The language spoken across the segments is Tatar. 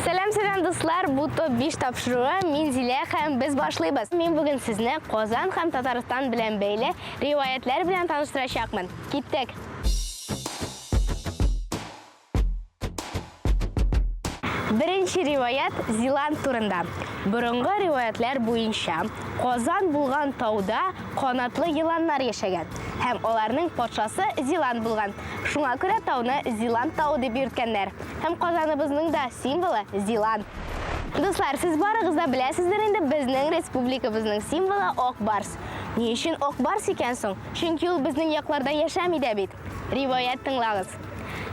Сәлем дуслар, bu топ 5 тапшыруы мен Зилә һәм без башлыйбыз. Мен бүген сезне Казан һәм Татарстан белән бәйле риваятлар белән таныштырачакмын. Киттек. Беренче риваят Зиланд турында. Борынгы риваятлар буенча, Казан булган тауда канатлы еланнар яшәгән һәм аларның патшасы Зиланд булган. Шуңа күрә тауны Зиланд тауы дип йөрткәннәр. Һәм Казаныбызның да символы Зиланд. Дуслар, сез барыгыз да беләсездер инде, безнең республикабызның символы ак барс. Ни өчен ак барс икән соң? Чөнки ул безнең якларда яшәми дә бит. Риваят тыңлагыз.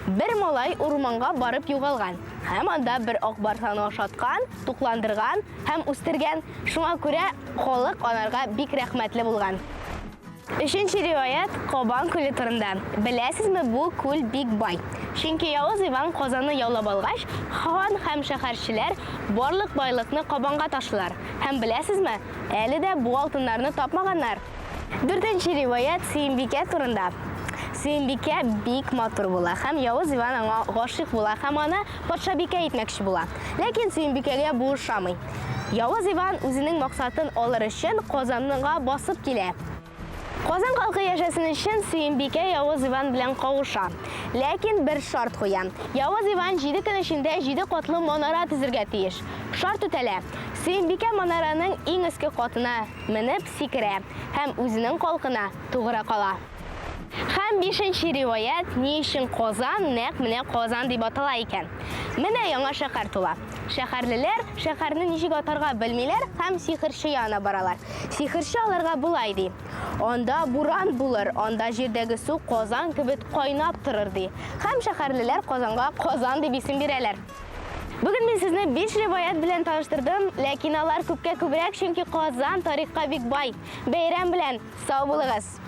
Бер малай урманга барып югалган. Һәм анда бер ак барсаны ашаткан, тукландырган һәм үстергән. Шуңа күрә халык аларга бик рәхмәтле булган. Өченче риваят Кабан күле турында. Беләсезме, бу күл бик бай. Чөнки Явыз Иван Казанны яулап алгач, хан һәм шәһәрчеләр барлык байлыкны Кабанга ташлар. Һәм беләсезме, әле дә бу алтыннарны тапмаганнар. Дүртенче риваят Сөембикә турында. Сөембикә бик матур була һәм Явыз Иван аңа гашыйк була һәм аны патшабикә итмәкче була. Ләкин Сөембикәгә бу ошамый. Явыз Иван үзенең максатын алыр өчен Казанга басып килә. Казан халкы яшәсен өчен Сөембикә Явыз Иван белән кавыша. Ләкин бер шарт куя. Явыз Иван 7 көн эчендә 7 катлы манара төзергә тиеш. Шарт үтәлә. Сөембикә манараның иң өске катына менеп сикерә һәм үзенең калкына тугры кала. Һәм 5нче риваят ни өчен Казан нәкъ менә Казан дип атала икән. Менә яңа шәһәр тула. Шәһәрлеләр шәһәрне ничек атарга белмиләр һәм сихерче янына баралар. Сихерче аларга булай ди: "Анда буран булыр, анда җирдәге су Казан кебек кайнап торыр" ди. Һәм шәһәрлеләр Казанга Казан дип исем бирәләр. Бүген мин сезне 5 риваят белән таныштырдым, ләкин алар күпкә күбрәк, чөнки Казан тарихка бик бай. Бәйрәм белән сау булыгыз.